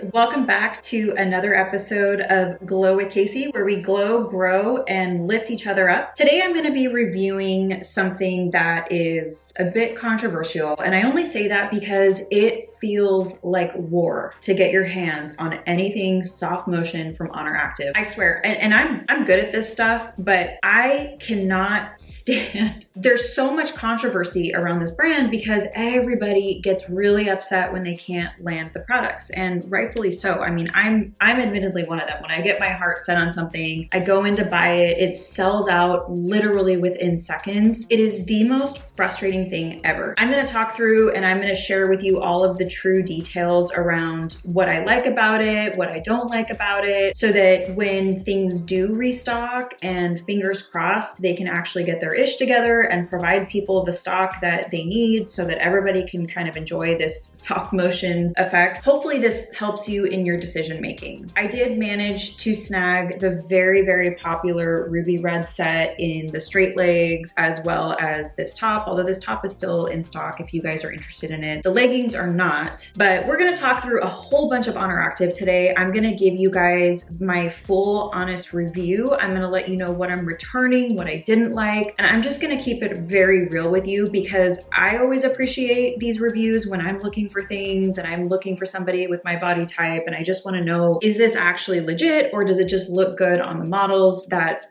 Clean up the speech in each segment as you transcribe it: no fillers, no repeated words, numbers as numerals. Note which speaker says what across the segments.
Speaker 1: Welcome back to another episode of Glow with Casey, where we glow, grow, and lift each other up. Today I'm going to be reviewing something that is a bit controversial, and I only say that because it feels like war to get your hands on anything SoftMotion from Oner Active. I swear, and I'm good at this stuff, but I cannot stand. There's so much controversy around this brand because everybody gets really upset when they can't land the products, and rightfully so. I mean, I'm admittedly one of them. When I get my heart set on something, I go in to buy it, it sells out literally within seconds. It is the most frustrating thing ever. I'm going to talk through and I'm going to share with you all of the true details around what I like about it, what I don't like about it, so that when things do restock, and fingers crossed, they can actually get their ish together and provide people the stock that they need so that everybody can kind of enjoy this SoftMotion effect. Hopefully this helps you in your decision making. I did manage to snag the very, very popular Ruby Red set in the straight legs, as well as this top, although this top is still in stock if you guys are interested in it. The leggings are not, but we're gonna talk through a whole bunch of Oner Active today. I'm gonna give you guys my full honest review. I'm gonna let you know what I'm returning, what I didn't like, and I'm just gonna keep it very real with you because I always appreciate these reviews when I'm looking for things and I'm looking for somebody with my body type, and I just wanna know, is this actually legit or does it just look good on the models that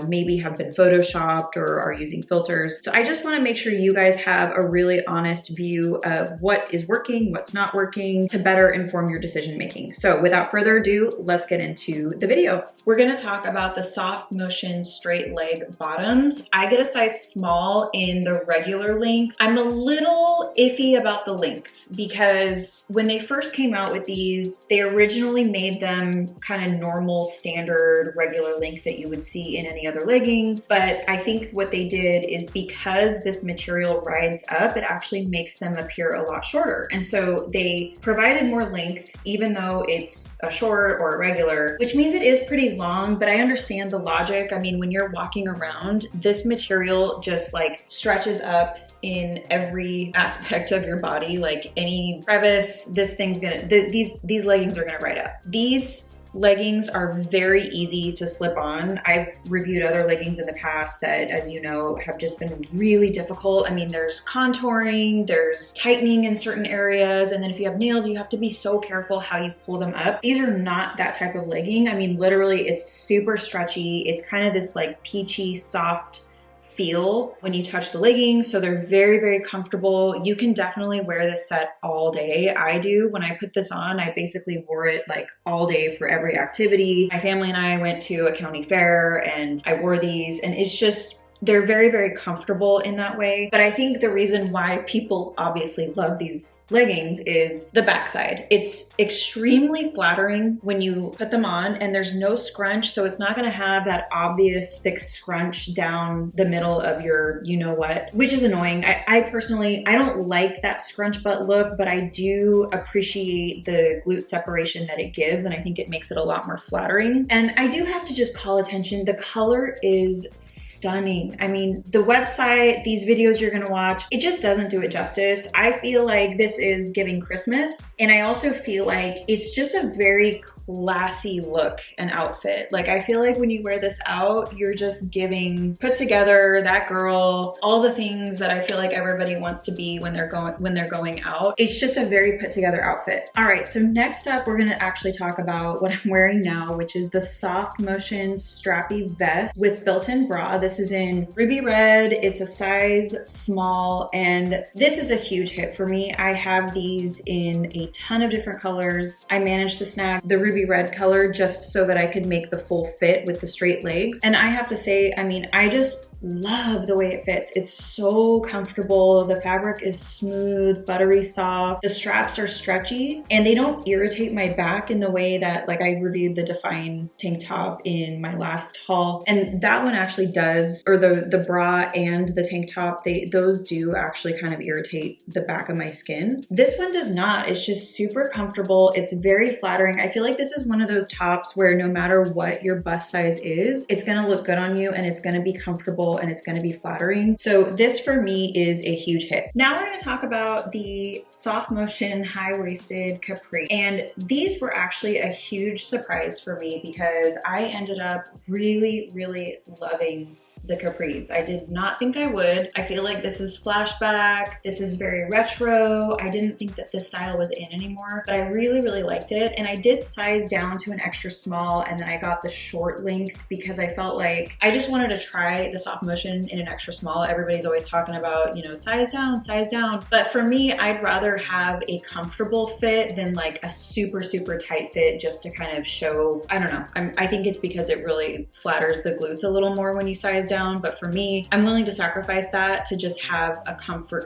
Speaker 1: maybe have been photoshopped or are using filters. So I just want to make sure you guys have a really honest view of what is working, what's not working, to better inform your decision making. So without further ado, let's get into the video. We're going to talk about the SoftMotion straight leg bottoms. I get a size small in the regular length. I'm a little iffy about the length because when they first came out with these, they originally made them kind of normal, standard, regular length that you would see in any other leggings. But I think what they did is because this material rides up, it actually makes them appear a lot shorter. And so they provided more length, even though it's a short or a regular, which means it is pretty long, but I understand the logic. I mean, when you're walking around, this material just like stretches up in every aspect of your body, like any crevice, this thing's gonna, these leggings are gonna ride up. These leggings are very easy to slip on. I've reviewed other leggings in the past that, as you know, have just been really difficult. I mean, there's contouring, there's tightening in certain areas, and then if you have nails, you have to be so careful how you pull them up. These are not that type of legging. I mean, literally, it's super stretchy. It's kind of this like peachy, soft feel when you touch the leggings, so they're very, very comfortable. You can definitely wear this set all day. I do. When I put this on, I basically wore it like all day for every activity. My family and I went to a county fair and I wore these, and it's just, they're very, very comfortable in that way. But I think the reason why people obviously love these leggings is the backside. It's extremely flattering when you put them on, and there's no scrunch, so it's not gonna have that obvious thick scrunch down the middle of your you-know-what, which is annoying. I personally, I don't like that scrunch butt look, but I do appreciate the glute separation that it gives, and I think it makes it a lot more flattering. And I do have to just call attention, the color is stunning. I mean, the website, these videos you're gonna watch, it just doesn't do it justice. I feel like this is giving Christmas, and I also feel like it's just a very classy look and outfit. Like, I feel like when you wear this out, you're just giving put together, that girl, all the things that I feel like everybody wants to be when they're going out. It's just a very put together outfit. All right, so next up, we're gonna actually talk about what I'm wearing now, which is the SoftMotion Strappy vest with built-in bra. This is in Ruby Red. It's a size small, and this is a huge hit for me. I have these in a ton of different colors. I managed to snag the Ruby Red color just so that I could make the full fit with the straight legs. And I have to say, I mean, I just love the way it fits. It's so comfortable. The fabric is smooth, buttery soft. The straps are stretchy and they don't irritate my back in the way that, like, I reviewed the Define tank top in my last haul, and that one actually does, or the bra and the tank top, those do actually kind of irritate the back of my skin. This one does not. It's just super comfortable. It's very flattering. I feel like this is one of those tops where no matter what your bust size is, it's gonna look good on you and it's gonna be comfortable comfortable and it's gonna be flattering. So this for me is a huge hit. Now we're gonna talk about the SoftMotion high-waisted capri. And these were actually a huge surprise for me because I ended up really, really loving the capris. I did not think I would. I feel like this is flashback. This is very retro. I didn't think that this style was in anymore, but I really, really liked it. And I did size down to an extra small, and then I got the short length because I felt like I just wanted to try the SoftMotion in an extra small. Everybody's always talking about, you know, size down, size down. But for me, I'd rather have a comfortable fit than like a super, super tight fit just to kind of show, I don't know. I think it's because it really flatters the glutes a little more when you size down, but for me, I'm willing to sacrifice that to just have a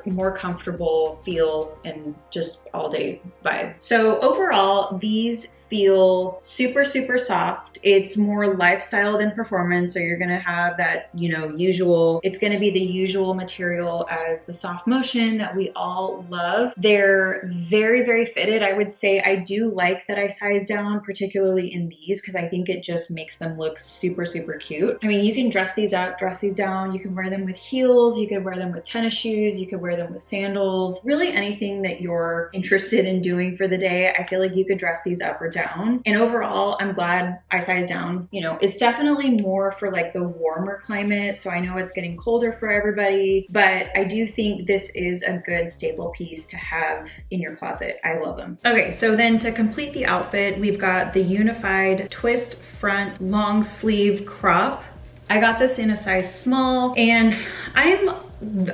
Speaker 1: more comfortable feel and just all day vibe. So overall, these feel super, super soft. It's more lifestyle than performance. So you're gonna have that, you know, it's gonna be the usual material as the SoftMotion that we all love. They're very, very fitted. I would say I do like that I size down, particularly in these, because I think it just makes them look super, super cute. I mean, you can dress these up, dress these down. You can wear them with heels. You could wear them with tennis shoes. You could wear them with sandals. Really anything that you're interested in doing for the day. I feel like you could dress these up or down. And overall, I'm glad I sized down. You know, it's definitely more for like the warmer climate. So I know it's getting colder for everybody, but I do think this is a good staple piece to have in your closet. I love them. Okay, so then to complete the outfit, we've got the unified twist front long sleeve crop. I got this in a size small, and I'm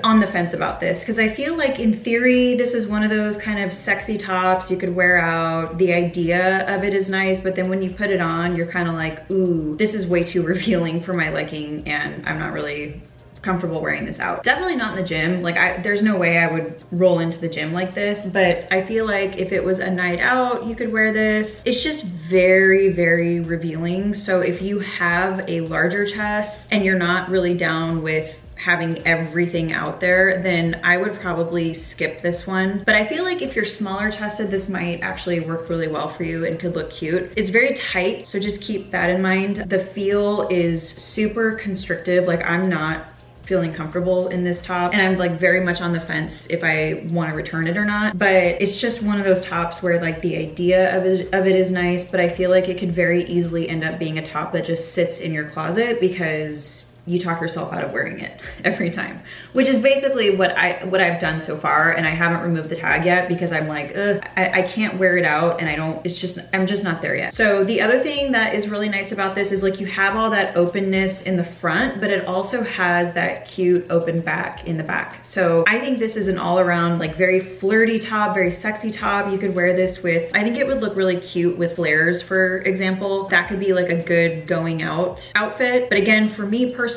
Speaker 1: on the fence about this because I feel like in theory, this is one of those kind of sexy tops you could wear out. The idea of it is nice, but then when you put it on, you're kind of like, ooh, this is way too revealing for my liking, and I'm not really comfortable wearing this out. Definitely not in the gym. Like there's no way I would roll into the gym like this, but I feel like if it was a night out, you could wear this. It's just very, very revealing. So if you have a larger chest and you're not really down with having everything out there, then I would probably skip this one. But I feel like if you're smaller chested, this might actually work really well for you and could look cute. It's very tight, so just keep that in mind. The feel is super constrictive. Like I'm not feeling comfortable in this top, and I'm like very much on the fence if I want to return it or not. But it's just one of those tops where like the idea of it is nice, but I feel like it could very easily end up being a top that just sits in your closet because you talk yourself out of wearing it every time, which is basically what I've done so far. And I haven't removed the tag yet because I'm like, I can't wear it out, and I'm just not there yet. So the other thing that is really nice about this is like you have all that openness in the front, but it also has that cute open back in the back. So I think this is an all around like very flirty top, very sexy top. You could wear this with, I think it would look really cute with flares, for example. That could be like a good going out outfit. But again, for me personally,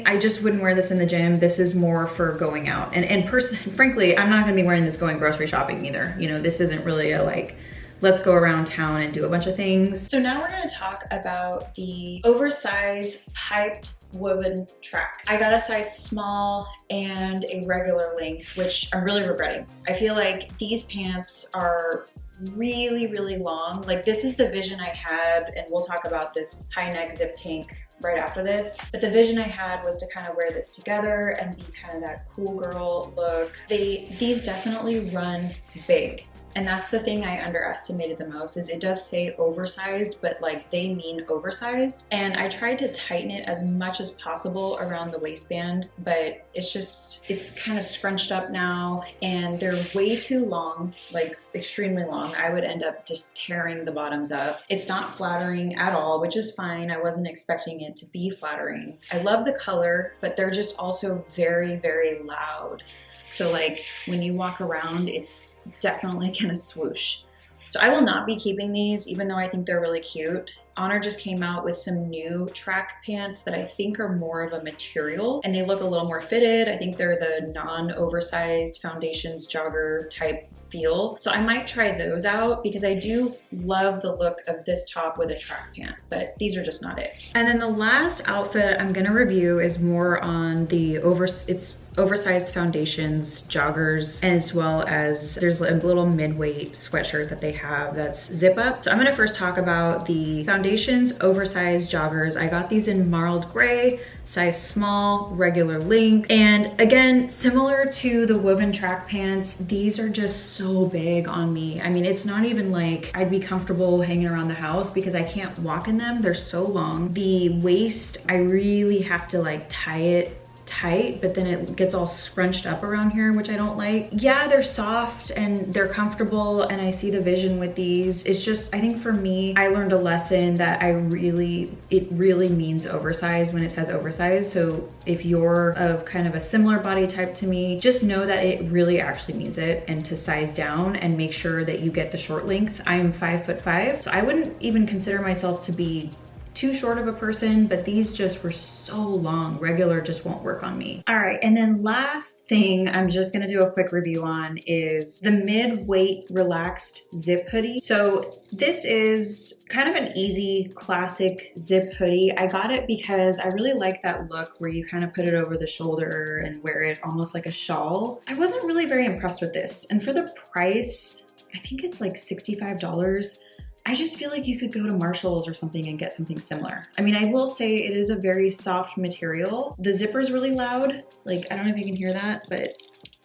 Speaker 1: I just wouldn't wear this in the gym. This is more for going out. And frankly, I'm not gonna be wearing this going grocery shopping either. You know, this isn't really a like, let's go around town and do a bunch of things. So now we're gonna talk about the oversized piped woven track. I got a size small and a regular length, which I'm really regretting. I feel like these pants are really, really long. Like this is the vision I had, and we'll talk about this high neck zip tank right after this. But the vision I had was to kind of wear this together and be kind of that cool girl look. These definitely run big. And that's the thing I underestimated the most, is it does say oversized, but like they mean oversized. And I tried to tighten it as much as possible around the waistband, but it's kind of scrunched up now, and they're way too long, like extremely long. I would end up just tearing the bottoms up. It's not flattering at all, which is fine. I wasn't expecting it to be flattering. I love the color, but they're just also very, very loud. So like when you walk around, it's definitely gonna swoosh. So I will not be keeping these, even though I think they're really cute. Oner just came out with some new track pants that I think are more of a material, and they look a little more fitted. I think they're the non-oversized foundations jogger type feel. So I might try those out because I do love the look of this top with a track pant, but these are just not it. And then the last outfit I'm gonna review is more on the oversized foundations joggers, as well as there's a little mid-weight sweatshirt that they have that's zip up. So I'm gonna first talk about the foundation foundations, oversized joggers. I got these in marled gray, size small, regular length. And again, similar to the woven track pants, these are just so big on me. I mean, it's not even like I'd be comfortable hanging around the house because I can't walk in them. They're so long. The waist, I really have to like tie it tight, but then it gets all scrunched up around here, which I don't like. Yeah, they're soft and they're comfortable and I see the vision with these. It's just, I think for me, I learned a lesson that it really means oversized when it says oversized. So if you're of kind of a similar body type to me, just know that it really actually means it, and to size down and make sure that you get the short length. I'm 5'5", so I wouldn't even consider myself to be too short of a person, but these just were so long. Regular just won't work on me. All right, and then last thing I'm just gonna do a quick review on is the mid-weight relaxed zip hoodie. So this is kind of an easy classic zip hoodie. I got it because I really like that look where you kind of put it over the shoulder and wear it almost like a shawl. I wasn't really very impressed with this, and for the price, I think it's like $65. I just feel like you could go to Marshall's or something and get something similar. I mean, I will say it is a very soft material. The zipper's really loud. Like, I don't know if you can hear that, but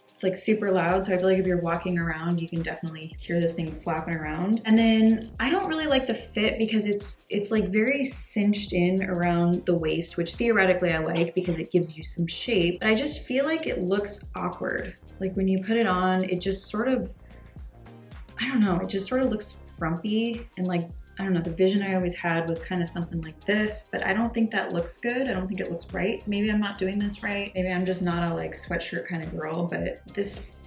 Speaker 1: it's like super loud. So I feel like if you're walking around, you can definitely hear this thing flapping around. And then I don't really like the fit because it's like very cinched in around the waist, which theoretically I like because it gives you some shape. But I just feel like it looks awkward. Like when you put it on, it just sort of, I don't know, it just sort of looks frumpy, and like, I don't know, the vision I always had was kind of something like this, but I don't think that looks good. I don't think it looks right. Maybe I'm not doing this right. Maybe I'm just not a like sweatshirt kind of girl, but this,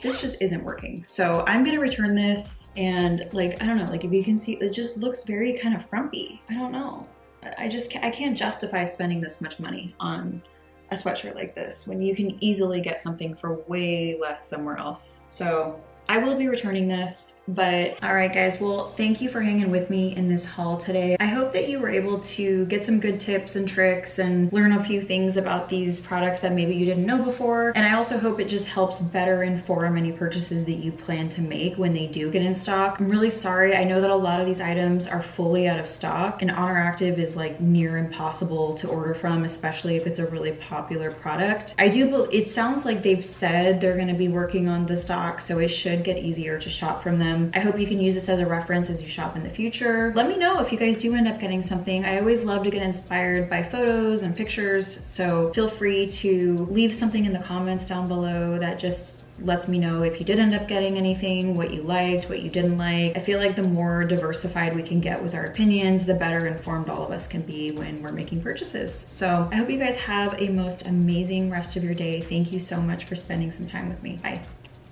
Speaker 1: this just isn't working. So I'm gonna return this, and like, I don't know, like if you can see, it just looks very kind of frumpy. I don't know. I can't justify spending this much money on a sweatshirt like this when you can easily get something for way less somewhere else. So I will be returning this, but all right guys, well, thank you for hanging with me in this haul today. I hope that you were able to get some good tips and tricks and learn a few things about these products that maybe you didn't know before. And I also hope it just helps better inform any purchases that you plan to make when they do get in stock. I'm really sorry. I know that a lot of these items are fully out of stock, and Oner Active is like near impossible to order from, especially if it's a really popular product. It sounds like they've said they're gonna be working on the stock, so it should get easier to shop from them. I hope you can use this as a reference as you shop in the future. Let me know if you guys do end up getting something. I always love to get inspired by photos and pictures, so feel free to leave something in the comments down below that just lets me know if you did end up getting anything, what you liked, what you didn't like. I feel like the more diversified we can get with our opinions, the better informed all of us can be when we're making purchases. So I hope you guys have a most amazing rest of your day. Thank you so much for spending some time with me. Bye.